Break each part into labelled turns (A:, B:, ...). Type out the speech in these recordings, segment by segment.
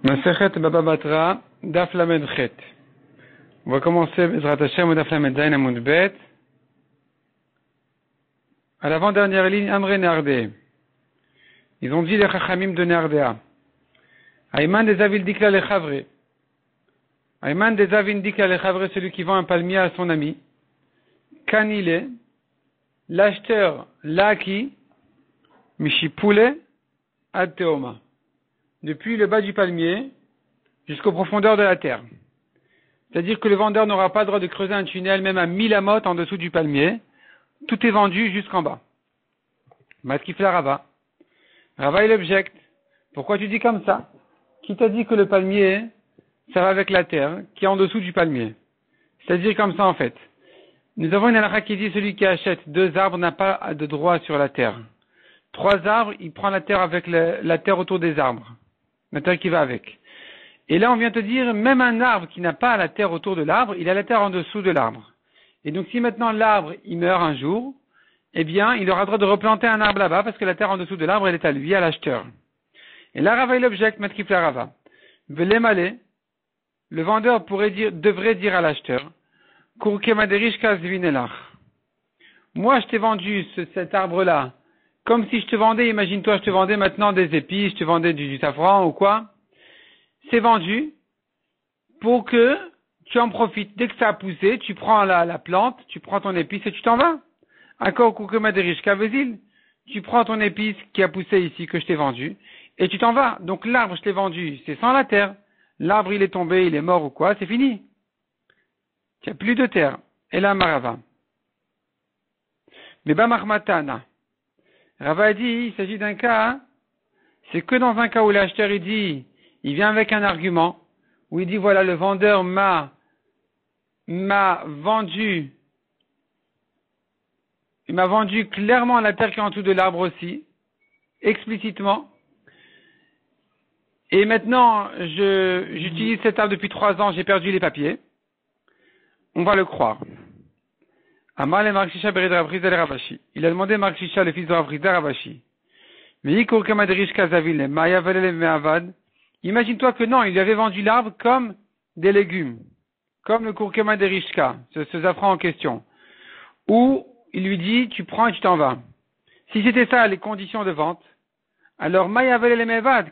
A: Masechet Baba Batra, Daf Lamed Chet. On va commencer Bezrat Hashem Daf Lamed Zayin Amud Bet. À l'avant-dernière ligne, Amre Nardé. Ils ont dit les Chachamim de Nardéa. Ayman des Avil Dikla le Chavre. Ayman des Avil Dikla le Chavre, celui qui vend un palmier à son ami. Kanile, l'acheteur Laki, Mishipule, Ad Teoma. Depuis le bas du palmier jusqu'aux profondeurs de la terre. C'est-à-dire que le vendeur n'aura pas le droit de creuser un tunnel même à 1000 amotes en dessous du palmier. Tout est vendu jusqu'en bas. Matkifla Rava. Rava il objecte. Pourquoi tu dis comme ça? Qui t'a dit que le palmier, ça va avec la terre, qui est en dessous du palmier? C'est-à-dire comme ça en fait. Nous avons une halakha qui dit celui qui achète 2 arbres n'a pas de droit sur la terre. 3 arbres, il prend la terre avec la terre autour des arbres. La terre qui va avec. Et là, on vient te dire, même un arbre qui n'a pas la terre autour de l'arbre, il a la terre en dessous de l'arbre. Et donc, si maintenant l'arbre, il meurt un jour, eh bien, il aura le droit de replanter un arbre là-bas, parce que la terre en dessous de l'arbre, elle est à lui, à l'acheteur. Et là, Rava, il objecte, Matkifla Rava. Velemale, le vendeur devrait dire à l'acheteur, Kurkemaderish Zvinelach. Moi, je t'ai vendu cet arbre-là, comme si je te vendais, imagine-toi, je te vendais maintenant des épis, je te vendais du safran ou quoi. C'est vendu pour que tu en profites. Dès que ça a poussé, tu prends la plante, tu prends ton épice et tu t'en vas. Encore Koukemaderish Kavezil, tu prends ton épice qui a poussé ici, que je t'ai vendu, et tu t'en vas. Donc l'arbre, je t'ai vendu, c'est sans la terre. L'arbre, il est tombé, il est mort ou quoi, c'est fini. Il n'y a plus de terre. Et là, Marava. Mais Bamarmatana. Rava dit, il s'agit d'un cas, c'est que dans un cas où l'acheteur il dit, il vient avec un argument, où il dit voilà le vendeur m'a vendu, il m'a vendu clairement la terre qui est en dessous de l'arbre aussi, explicitement, et maintenant j'utilise cet arbre depuis 3 ans, j'ai perdu les papiers, on va le croire. Amal et Mark Shisha Bered Rav Chizda le Ravashi. Il a demandé Mark Shisha, le fils de Rav Chizda Ravashi. Imagine-toi que non, il lui avait vendu l'arbre comme des légumes, comme le Kurkema de Rishka, ce safran en question. Ou il lui dit, tu prends et tu t'en vas. Si c'était ça les conditions de vente, alors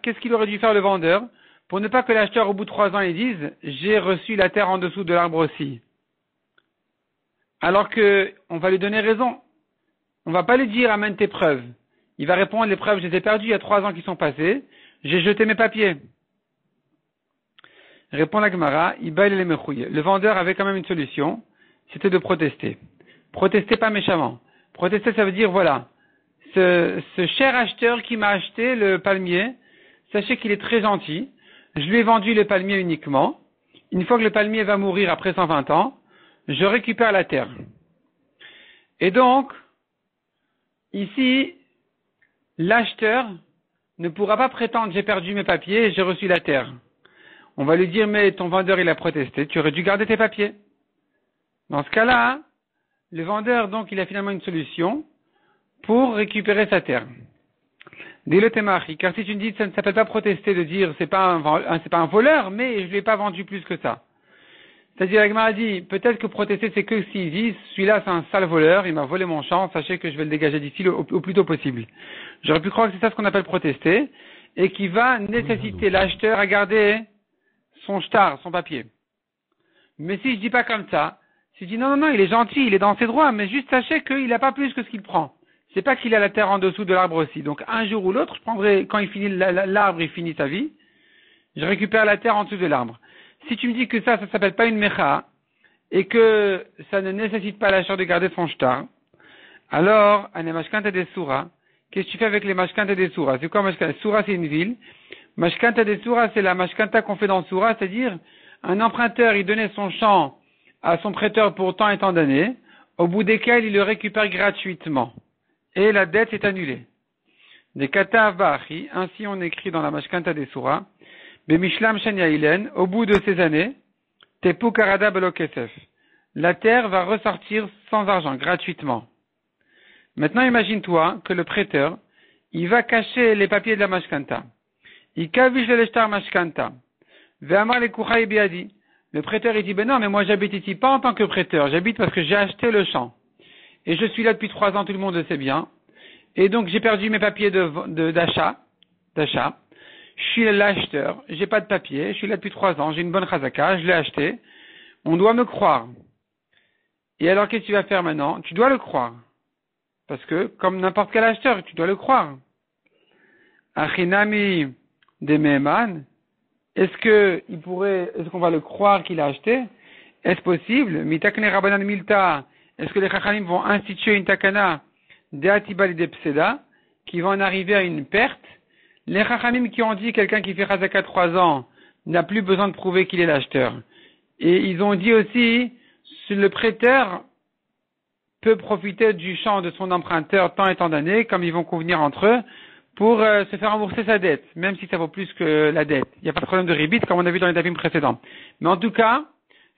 A: qu'est-ce qu'il aurait dû faire le vendeur pour ne pas que l'acheteur au bout de 3 ans il dise, j'ai reçu la terre en dessous de l'arbre aussi. Alors que on va lui donner raison. On va pas lui dire amène tes preuves. Il va répondre les preuves, je les ai perdues il y a 3 ans qui sont passés, j'ai jeté mes papiers. Répond la Gemara, le vendeur avait quand même une solution, c'était de protester. Protester pas méchamment. Protester ça veut dire voilà, ce cher acheteur qui m'a acheté le palmier, sachez qu'il est très gentil, je lui ai vendu le palmier uniquement, une fois que le palmier va mourir après 120 ans, je récupère la terre. Et donc, ici, l'acheteur ne pourra pas prétendre j'ai perdu mes papiers et j'ai reçu la terre. On va lui dire mais ton vendeur il a protesté, tu aurais dû garder tes papiers. Dans ce cas-là, le vendeur donc il a finalement une solution pour récupérer sa terre. Dis-le Temari, car si tu me dis ça ne s'appelle pas protester de dire c'est pas un voleur mais je ne l'ai pas vendu plus que ça. C'est-à-dire, la Gemara dit, peut-être que protester, c'est que s'il dit, celui-là, c'est un sale voleur, il m'a volé mon champ, sachez que je vais le dégager d'ici au plus tôt possible. J'aurais pu croire que c'est ça ce qu'on appelle protester, et qui va nécessiter l'acheteur à garder son shtar, son papier. Mais si je dis pas comme ça, si je dis non, il est gentil, il est dans ses droits, mais juste sachez qu'il n'a pas plus que ce qu'il prend. C'est pas qu'il a la terre en dessous de l'arbre aussi. Donc, un jour ou l'autre, je prendrai, quand il finit, l'arbre, il finit sa vie, je récupère la terre en dessous de l'arbre. Si tu me dis que ça s'appelle pas une mecha, et que ça ne nécessite pas l'acheteur de garder son shtar, alors, un mashkanta des Soura, qu'est-ce que tu fais avec les mashkanta des Soura? C'est quoi mashkanta? Soura, c'est une ville. Mashkanta des Soura, c'est la mashkanta qu'on fait dans Soura, c'est-à-dire, un emprunteur, il donnait son champ à son prêteur pour tant et tant d'années, au bout desquels il le récupère gratuitement. Et la dette est annulée. Des kata avachi, ainsi on écrit dans la mashkanta des Soura, Bemishlam Shanyailen, au bout de ces années, Tepu Karada Belokesef. La terre va ressortir sans argent, gratuitement. Maintenant, imagine-toi que le prêteur, il va cacher les papiers de la mashkanta. Il kavish le shtar mashkanta. Ve'amar le kuchai biadi. Le prêteur, il dit, ben non, mais moi j'habite ici pas en tant que prêteur, j'habite parce que j'ai acheté le champ. Et je suis là depuis 3 ans, tout le monde le sait bien. Et donc j'ai perdu mes papiers d'achat. Je suis l'acheteur, j'ai pas de papier, je suis là depuis 3 ans, j'ai une bonne chazaka, je l'ai acheté. On doit me croire. Et alors qu'est-ce que tu vas faire maintenant? Tu dois le croire. Parce que, comme n'importe quel acheteur, tu dois le croire. Achinami de Meheman, est-ce qu'on va le croire qu'il a acheté? Est-ce possible? Mitakne Rabbanan Milta, est-ce que les Chachamim vont instituer une takana de Atibal et de Pseda, qui vont en arriver à une perte? Les Chachamim qui ont dit quelqu'un qui fait Chazaka 3 ans n'a plus besoin de prouver qu'il est l'acheteur. Et ils ont dit aussi, si le prêteur peut profiter du champ de son emprunteur tant et tant d'années, comme ils vont convenir entre eux, pour se faire rembourser sa dette, même si ça vaut plus que la dette. Il n'y a pas de problème de ribit, comme on a vu dans les davim précédents. Mais en tout cas,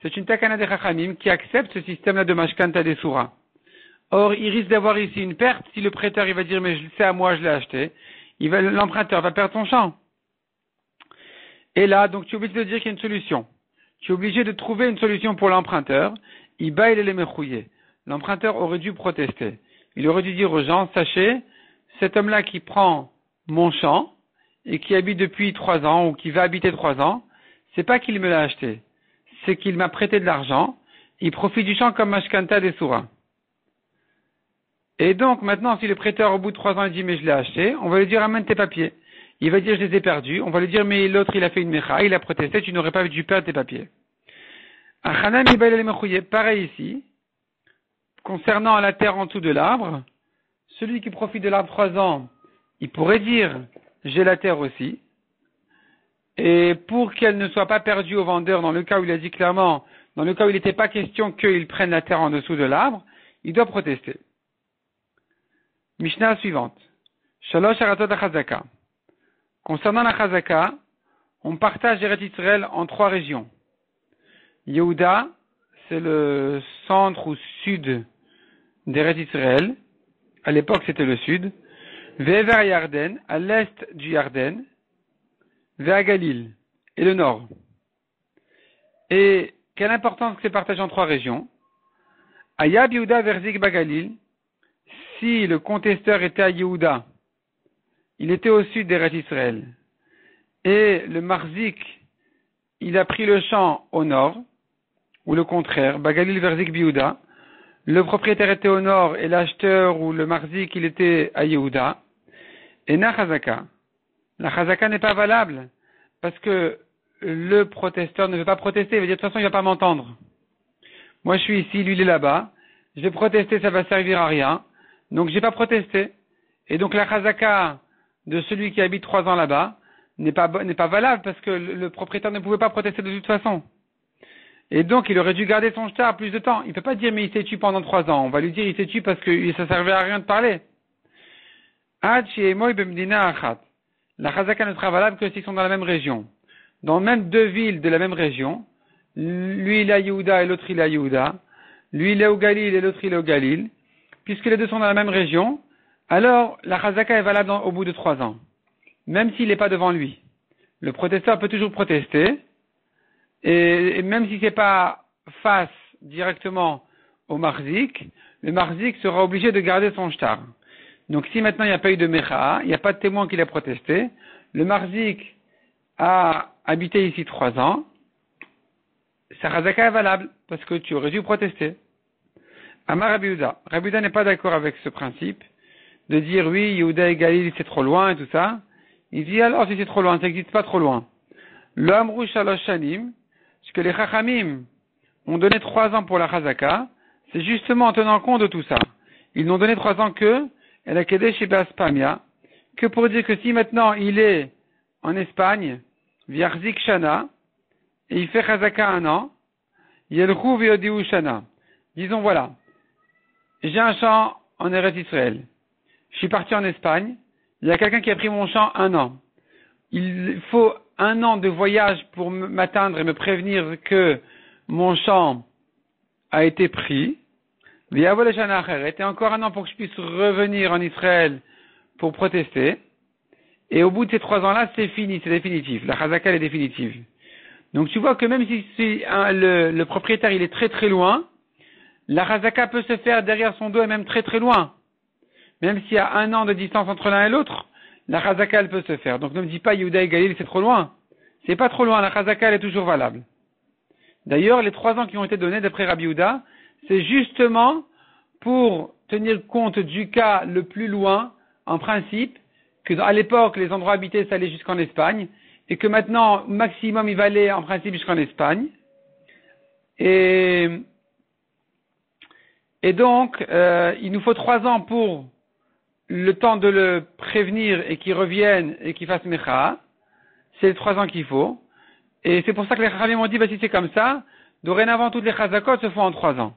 A: c'est une takana des chachamim qui accepte ce système-là de mashkanta des soura. Or, il risque d'avoir ici une perte si le prêteur il va dire mais c'est à moi, je l'ai acheté. L'emprunteur va perdre son champ. Et là, donc tu es obligé de dire qu'il y a une solution. Tu es obligé de trouver une solution pour l'emprunteur. Il baille les mechouillés. L'emprunteur aurait dû protester. Il aurait dû dire aux gens, sachez, cet homme-là qui prend mon champ et qui habite depuis 3 ans ou qui va habiter 3 ans, c'est pas qu'il me l'a acheté, c'est qu'il m'a prêté de l'argent, il profite du champ comme mashkanta des souras. Et donc maintenant, si le prêteur au bout de 3 ans il dit mais je l'ai acheté, on va lui dire amène tes papiers. Il va dire je les ai perdus, on va lui dire mais l'autre il a fait une mecha, il a protesté, tu n'aurais pas dû perdre tes papiers. Pareil ici, concernant la terre en dessous de l'arbre, celui qui profite de l'arbre 3 ans, il pourrait dire j'ai la terre aussi. Et pour qu'elle ne soit pas perdue au vendeur, dans le cas où il a dit clairement, dans le cas où il n'était pas question qu'il prenne la terre en dessous de l'arbre, il doit protester. Mishnah suivante. Shalosh Aratot HaChazaka. Concernant la Chazaka, on partage Eretz Israël en 3 régions. Yehuda, c'est le centre ou sud d'Eretz Israël. À l'époque, c'était le sud. Ve'ever Yarden, à l'est du Yarden. Ve'a Galil, et le nord. Et quelle importance que c'est partagé en 3 régions? Ayab Yehuda verzik Bagalil, si le contesteur était à Yehuda, il était au sud d'Eretz Israël. Et le Marzik, il a pris le champ au nord, ou le contraire, Bagalil verzik Yehuda. Le propriétaire était au nord et l'acheteur ou le marzik, il était à Yehuda. Et na chazaka. La chazaka n'est pas valable parce que le protesteur ne veut pas protester. Il va dire de toute façon, il ne va pas m'entendre. Moi, je suis ici, lui, il est là-bas. Je vais protester, ça va servir à rien. Donc, j'ai pas protesté. Et donc, la chazaka de celui qui habite 3 ans là-bas n'est pas valable parce que le propriétaire ne pouvait pas protester de toute façon. Et donc, il aurait dû garder son shtar plus de temps. Il ne peut pas dire, mais il s'est tué pendant 3 ans. On va lui dire, il s'est tué parce que ça servait à rien de parler. La chazaka ne sera valable que s'ils sont dans la même région. Dans même 2 villes de la même région, lui il est à Yehuda et l'autre il est à Yehuda, lui il est au Galil et l'autre il est au Galil, puisque les deux sont dans la même région, alors la chazaka est valable au bout de 3 ans. Même s'il n'est pas devant lui. Le protesteur peut toujours protester, et même si c'est pas face directement au marzik, le marzik sera obligé de garder son shtar. Donc si maintenant il n'y a pas eu de mecha, il n'y a pas de témoin qui l'a protesté, le marzik a habité ici 3 ans, sa chazaka est valable, parce que tu aurais dû protester. Amar Rabbi Yehuda. Rabbi Yehuda n'est pas d'accord avec ce principe, de dire oui, Yehuda et Galil c'est trop loin et tout ça. Il dit alors si c'est trop loin, ça n'existe pas trop loin. L'Amrou Shalosh Shanim, ce que les Chachamim ont donné 3 ans pour la chazaka, c'est justement en tenant compte de tout ça. Ils n'ont donné 3 ans que El Akedesh et Baspamia, que pour dire que si maintenant il est en Espagne, Viarzik Shana, et il fait chazaka 1 an, Yelchou Viodiou Shana. Disons voilà, j'ai un champ en Eretz Israël. Je suis parti en Espagne, il y a quelqu'un qui a pris mon champ 1 an. Il faut 1 an de voyage pour m'atteindre et me prévenir que mon champ a été pris. Et encore 1 an pour que je puisse revenir en Israël pour protester. Et au bout de ces 3 ans-là, c'est fini, c'est définitif. La chazaka est définitive. Donc tu vois que même si le propriétaire il est très très loin, la chazaka peut se faire derrière son dos et même très très loin. Même s'il y a 1 an de distance entre l'un et l'autre, la chazaka elle peut se faire. Donc ne me dis pas Yehuda et Galil c'est trop loin. C'est pas trop loin, la chazaka elle est toujours valable. D'ailleurs, les 3 ans qui ont été donnés d'après Rabbi Yehuda, c'est justement pour tenir compte du cas le plus loin, en principe, que à l'époque les endroits habités ça allait jusqu'en Espagne, et que maintenant, maximum, il va aller en principe jusqu'en Espagne. Et donc, il nous faut 3 ans pour le temps de le prévenir et qu'il revienne et qu'il fasse Mecha. C'est les 3 ans qu'il faut. Et c'est pour ça que les Chachamim m'ont dit, si c'est comme ça, dorénavant, toutes les Chazakot se font en 3 ans.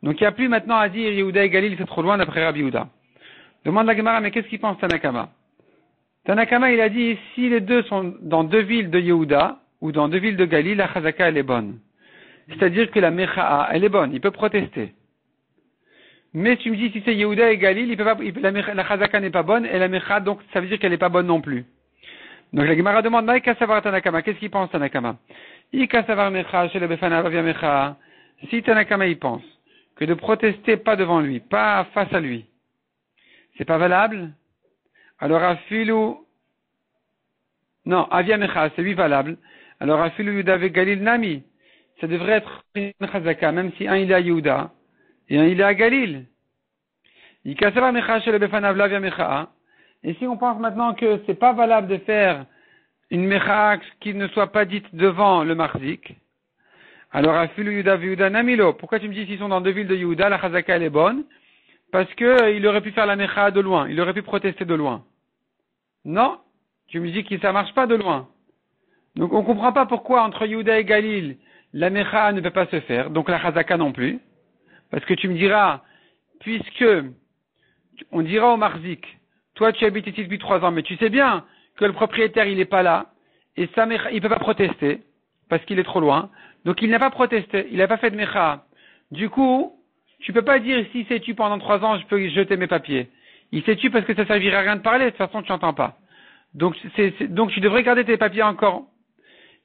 A: Donc, il n'y a plus maintenant à dire Yehuda et Galil, c'est trop loin d'après Rabbi Yehuda. Demande la Gemara, mais qu'est-ce qu'il pense Tanakama? Tanakama, il a dit, si les deux sont dans 2 villes de Yehuda, ou dans 2 villes de Galil, la Chazaka, elle est bonne. C'est-à-dire que la Mecha'a, elle est bonne, il peut protester. Mais tu me dis, si c'est Yehuda et Galil, la Chazaka n'est pas bonne, et la Mecha'a, donc, ça veut dire qu'elle n'est pas bonne non plus. Donc la Gemara demande, Maïka savar Tanakama, qu'est-ce qu'il pense Tanakama? Ika savar Mecha'a, chez le Befana, Avia Mecha'a. Si Tanakama, il pense que de protester pas devant lui, pas face à lui, c'est pas valable, alors Afilu, non, Avia Mecha, c'est lui valable, alors Afilu Yehuda ve Galil Nami, ça devrait être une Chazaka, même si un il est à Yehuda, et un il est à Galil. Ika savar Mecha, chez le Befana, Avia Mecha. Et si on pense maintenant que c'est pas valable de faire une Mecha qui ne soit pas dite devant le Marzik, alors, Afilu Yehuda Yehuda Namilo. Pourquoi tu me dis s'ils sont dans 2 villes de Yehuda, la Chazaka elle est bonne? Parce que il aurait pu faire la Mecha de loin, il aurait pu protester de loin. Non, tu me dis que ça marche pas de loin. Donc on comprend pas pourquoi entre Yehuda et Galil, la Mecha ne peut pas se faire, donc la Chazaka non plus. Parce que tu me diras, puisque on dira au Marzik, toi tu habites ici depuis 3 ans, mais tu sais bien que le propriétaire il est pas là, et sa Mecha, il peut pas protester, parce qu'il est trop loin. Donc il n'a pas protesté, il n'a pas fait de Mecha. Du coup, tu peux pas dire si c'est tu pendant 3 ans, je peux jeter mes papiers. Il s'est tu parce que ça servira à rien de parler, de toute façon tu n'entends pas. Donc donc tu devrais garder tes papiers encore.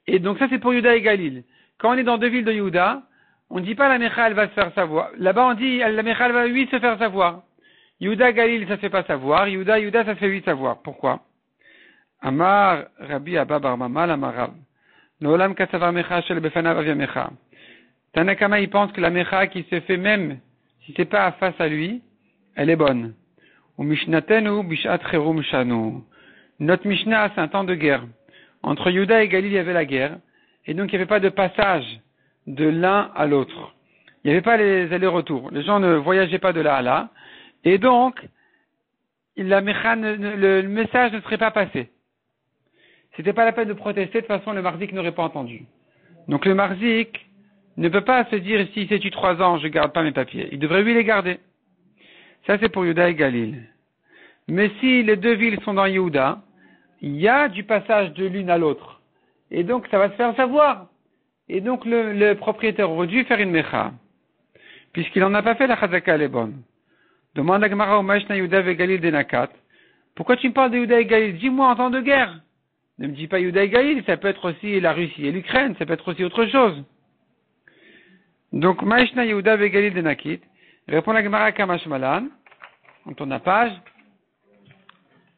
A: Et donc ça c'est pour Yehuda et Galil. Quand on est dans 2 villes de Yehuda, on ne dit pas la Mecha elle va se faire savoir. Là-bas on dit la Mecha elle va oui se faire savoir. Yehuda Galil ça se fait pas savoir, Yehuda ça se fait oui savoir. Pourquoi? Amar Rabbi Abba Bar Mama l'Amarav. Nolam Katsavar Mecha Shel Befanav Avia Mecha. Tanakama il pense que la Mecha qui se fait même si c'est pas face à lui, elle est bonne. Ou Mishnatenu Bishat Cherum Shanu. Notre Mishnah c'est un temps de guerre. Entre Yehuda et Galil il y avait la guerre et donc il n'y avait pas de passage de l'un à l'autre. Il n'y avait pas les allers-retours. Les gens ne voyageaient pas de là à là et donc la Mecha le message ne serait pas passé. C'était pas la peine de protester, de toute façon le Marzik n'aurait pas entendu. Donc le Marzik ne peut pas se dire si c'est tu 3 ans, je garde pas mes papiers. Il devrait lui les garder. Ça c'est pour Yehuda et Galil. Mais si les 2 villes sont dans Yehuda, il y a du passage de l'une à l'autre. Et donc ça va se faire savoir. Et donc le propriétaire aurait dû faire une Mecha. Puisqu'il n'en a pas fait, la Chazaka elle est bonne. Demande à Gemara au Mashna Yehuda et Galil Denakat. Pourquoi tu me parles de Yehuda et Galil? Dis-moi en temps de guerre. Ne me dis pas Yehuda et Galil, ça peut être aussi la Russie et l'Ukraine, ça peut être aussi autre chose. Donc, Maïshna Yehuda ve Galil de Nakit, répond la Gemara Kamashmalan, on tourne la page,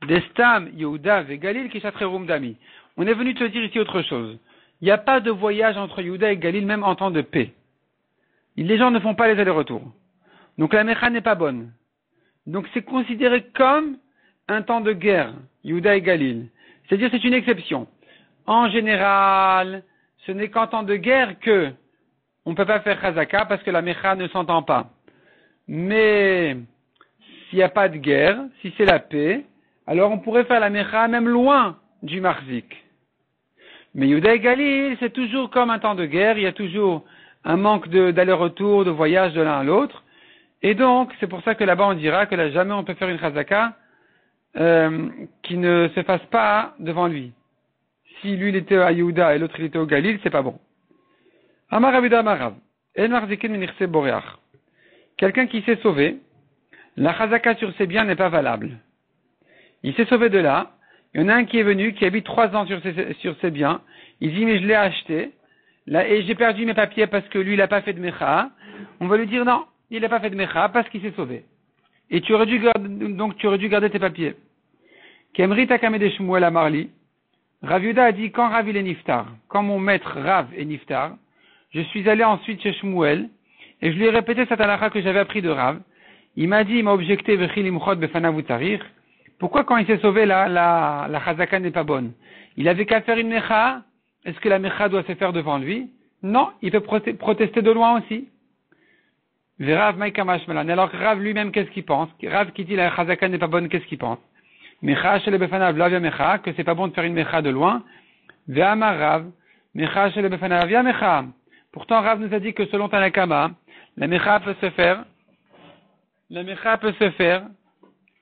A: Destam Yehuda ve Galil Kishatrerum Dami. On est venu te dire ici autre chose. Il n'y a pas de voyage entre Yehuda et Galil, même en temps de paix. Les gens ne font pas les allers-retours. Donc la Mecha n'est pas bonne. Donc c'est considéré comme un temps de guerre, Yehuda et Galil. C'est-à-dire c'est une exception. En général, ce n'est qu'en temps de guerre que on ne peut pas faire Chazaka parce que la Mecha ne s'entend pas. Mais s'il n'y a pas de guerre, si c'est la paix, alors on pourrait faire la Mecha même loin du Marzik. Mais Yehuda et Galil, c'est toujours comme un temps de guerre, il y a toujours un manque d'aller-retour, de voyage de l'un à l'autre. Et donc, c'est pour ça que là-bas on dira que là jamais on peut faire une Chazaka qui ne se fasse pas devant lui. Si lui il était à Yehuda et l'autre il était au Galil, c'est pas bon. Amar Abida Amarav. En marzikin minirse boreach. Quelqu'un qui s'est sauvé, la Chazaka sur ses biens n'est pas valable. Il s'est sauvé de là, il y en a un qui est venu, qui habite 3 ans sur ses biens, il dit mais je l'ai acheté, là, et j'ai perdu mes papiers parce que lui, il n'a pas fait de mecha, on va lui dire non, il n'a pas fait de mecha parce qu'il s'est sauvé. Et tu aurais dû garder tes papiers. Kemri takame de Shmuel à Marli. Rav Yuda a dit, quand Rav il est niftar, quand mon maître Rav est niftar, je suis allé ensuite chez Shmuel, et je lui ai répété cette halakha que j'avais appris de Rav. Il m'a objecté, pourquoi quand il s'est sauvé, la chazaka n'est pas bonne? Il avait qu'à faire une mecha, est-ce que la mecha doit se faire devant lui? Non, il peut protester de loin aussi. Rav Maïkamash Malan. Alors Rav lui-même, qu'est-ce qu'il pense? Rav qui dit la chazaka n'est pas bonne, qu'est-ce qu'il pense? Mecha shel befanav la via mecha, que c'est pas bon de faire une mecha de loin. Ve'amar Rav, mecha shel befanav via mecha. Pourtant Rav nous a dit que selon Tanakama, la mecha peut se faire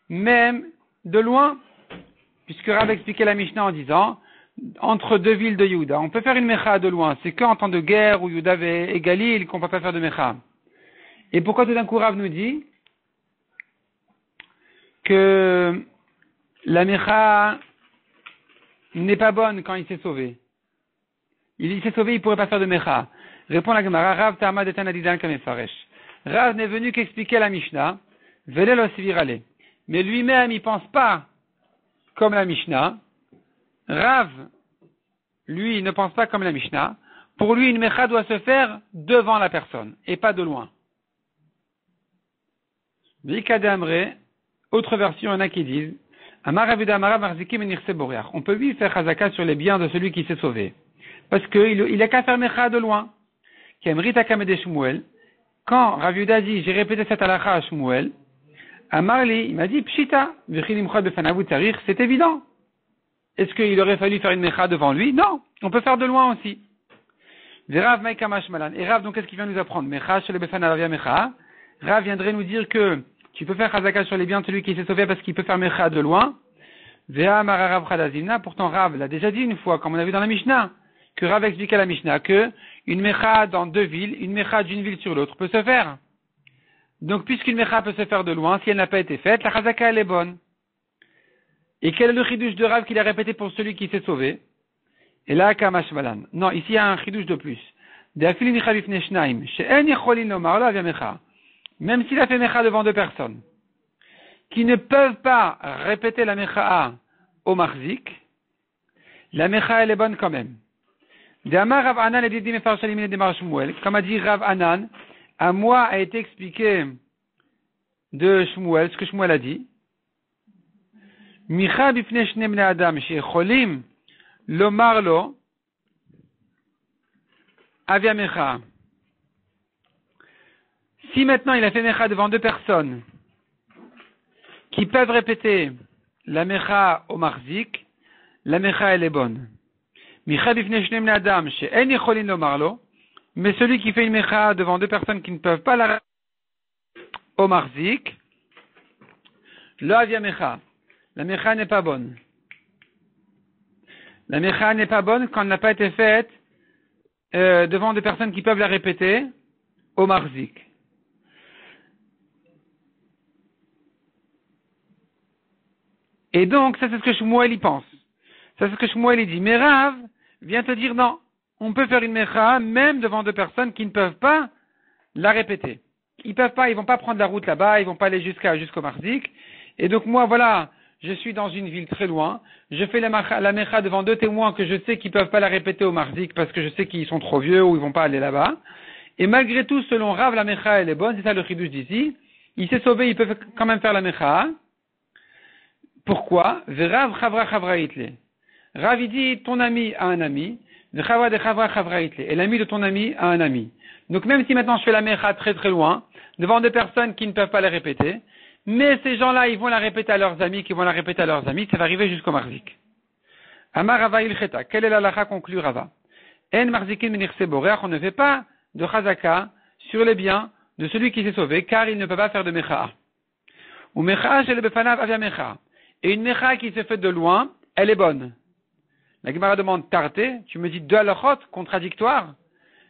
A: même de loin, puisque Rav expliquait la Mishnah en disant, entre deux villes de Yehuda, on peut faire une mecha de loin, c'est qu'en temps de guerre où Yehuda et Galil qu'on peut pas faire de mecha. Et pourquoi tout d'un coup Rav nous dit que la mecha n'est pas bonne quand il s'est sauvé? Il s'est sauvé, il pourrait pas faire de mecha. Répond la Gemara, Rav Ta'amad et Tanadidan Kamefaresh. Rav n'est venu qu'expliquer la Mishnah, Velel Osivirale. Mais lui-même, il pense pas comme la Mishnah. Rav, lui, ne pense pas comme la Mishnah. Pour lui, une mecha doit se faire devant la personne, et pas de loin. Vikadamre, autre version, il y en a qui disent, on peut lui faire chazaka sur les biens de celui qui s'est sauvé. Parce qu'il a qu'à faire mecha de loin. Quand Rav Yuda dit, j'ai répété cette halakha à Shmuel, Amarli, il m'a dit, pshita, c'est évident. Est-ce qu'il aurait fallu faire une mecha devant lui? Non, on peut faire de loin aussi. Et Rav, donc qu'est-ce qu'il vient nous apprendre? Mecha shel befanav via mecha. Rav viendrait nous dire que tu peux faire chazaka sur les biens de celui qui s'est sauvé parce qu'il peut faire mecha de loin. Pourtant Rav l'a déjà dit une fois, comme on a vu dans la Mishnah, que Rav expliquait à la Mishnah que une mecha dans deux villes, une mecha d'une ville sur l'autre peut se faire. Donc puisqu'une mecha peut se faire de loin, si elle n'a pas été faite, la chazaka elle est bonne. Et quel est le chidouche de Rav qu'il a répété pour celui qui s'est sauvé? Et là, kamash malan. Non, ici il y a un chidouche de plus. Même s'il a fait mecha devant deux personnes, qui ne peuvent pas répéter la mecha au marzik, la mecha elle est bonne quand même. Comme a dit Rav Anan, à moi a été expliqué de Shmuel, ce que Shmuel a dit. Micha bifnei shnei bnei adam shecholim lomar lo avia mecha. Si maintenant il a fait mecha devant deux personnes qui peuvent répéter la mecha au marzik, la mecha elle est bonne. Micha bifnei shnei bnei adam she'en yecholim lomar lo, mais celui qui fait une mecha devant deux personnes qui ne peuvent pas la répéter au marzik, lo avia mecha. La mecha n'est pas bonne. La mecha n'est pas bonne quand elle n'a pas été faite devant des personnes qui peuvent la répéter au marzik. Et donc, ça c'est ce que Shmuel y pense. Ça c'est ce que Shmuel y dit. Mais Rav vient te dire non, on peut faire une mecha même devant deux personnes qui ne peuvent pas la répéter. Ils peuvent pas, ils vont pas prendre la route là-bas, ils vont pas aller jusqu'au marzik. Et donc moi voilà, je suis dans une ville très loin, je fais la mecha devant deux témoins que je sais qu'ils peuvent pas la répéter au marzik parce que je sais qu'ils sont trop vieux ou ils vont pas aller là-bas. Et malgré tout, selon Rav, la mecha elle est bonne, c'est ça le chidouche d'ici. Il s'est sauvé, il peut quand même faire la mecha. Pourquoi? Rav chavra chavra itle. Rav il dit ton ami a un ami, chavra de chavra chavra itle. Et l'ami de ton ami a un ami. Donc même si maintenant je fais la mecha très très loin, devant deux personnes qui ne peuvent pas la répéter, mais ces gens-là, ils vont la répéter à leurs amis, qui vont la répéter à leurs amis, ça va arriver jusqu'au marzik. Amar Rava ilcheta. Quelle est la lacha conclut Rava? En marzikin menirse boreach, on ne fait pas de chazaka sur les biens de celui qui s'est sauvé, car il ne peut pas faire de mecha. Ou mecha shel befanav avia mecha. Et une mecha qui se fait de loin, elle est bonne. La Gemara demande tarté, tu me dis deux halachot contradictoires.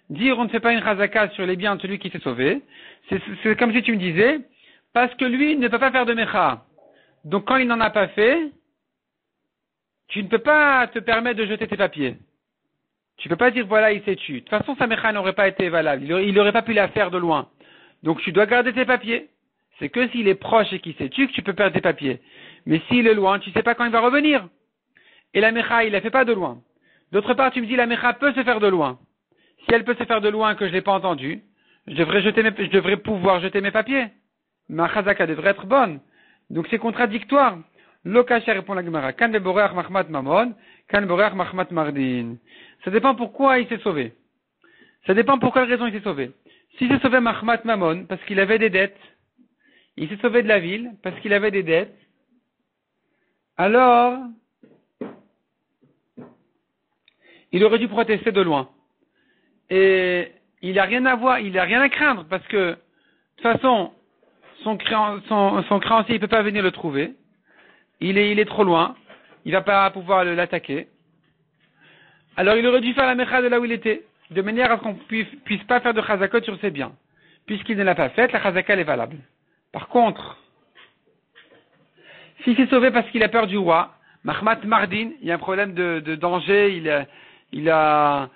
A: Dire on ne fait pas une chazaka sur les biens de celui qui s'est sauvé, c'est comme si tu me disais, parce que lui ne peut pas faire de mecha. Donc quand il n'en a pas fait, tu ne peux pas te permettre de jeter tes papiers. peux pas dire voilà, il s'est tué. De toute façon, sa mecha n'aurait pas été valable. Il n'aurait pas pu la faire de loin. Donc tu dois garder tes papiers. C'est que s'il est proche et qu'il s'est tué que tu peux perdre tes papiers. Mais s'il est loin, tu sais pas quand il va revenir. Et la mecha, il la fait pas de loin. D'autre part, tu me dis la mecha peut se faire de loin. Si elle peut se faire de loin que je l'ai pas entendu, je devrais pouvoir jeter mes papiers. Ma chazaka devrait être bonne. Donc c'est contradictoire. Lokasha répond la Gemara. Kan beborach mahmat mamon, kan beborach mahmat mardin. Ça dépend pourquoi il s'est sauvé. Ça dépend pour quelle raison il s'est sauvé. S'il s'est sauvé mahmat mamon, parce qu'il avait des dettes, il s'est sauvé de la ville, parce qu'il avait des dettes, alors, il aurait dû protester de loin. Et il n'a rien à voir, il n'a rien à craindre, parce que, de toute façon, son créancier, il peut pas venir le trouver. Il est trop loin. Il va pas pouvoir l'attaquer. Alors, il aurait dû faire la mecha de là où il était, de manière à ce qu'on puisse pas faire de chazakot sur ses biens. Puisqu'il ne l'a pas faite, la chazaka elle est valable. Par contre, s'il s'est sauvé parce qu'il a peur du roi, Mahmat Mardin, il y a un problème de danger, il a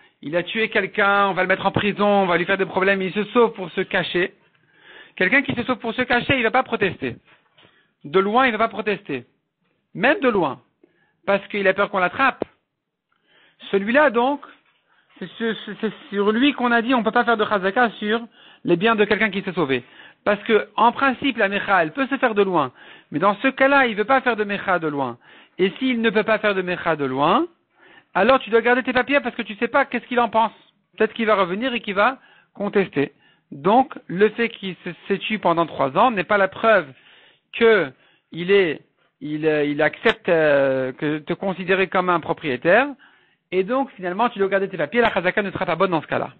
A: tué quelqu'un, on va le mettre en prison, on va lui faire des problèmes, il se sauve pour se cacher. Quelqu'un qui se sauve pour se cacher, il va pas protester. De loin, il va pas protester. Même de loin. Parce qu'il a peur qu'on l'attrape. Celui-là, donc, c'est sur lui qu'on a dit on peut pas faire de chazaka sur les biens de quelqu'un qui s'est sauvé. Parce que, en principe, la mecha, elle peut se faire de loin. Mais dans ce cas-là, il veut pas faire de mecha de loin. Et s'il ne peut pas faire de mecha de loin, alors tu dois garder tes papiers parce que tu sais pas qu'est-ce qu'il en pense. Peut-être qu'il va revenir et qu'il va contester. Donc, le fait qu'il s'est tué pendant 3 ans n'est pas la preuve que il accepte que te considérer comme un propriétaire. Et donc, finalement, tu dois garder tes papiers. La chazaka ne sera pas bonne dans ce cas-là.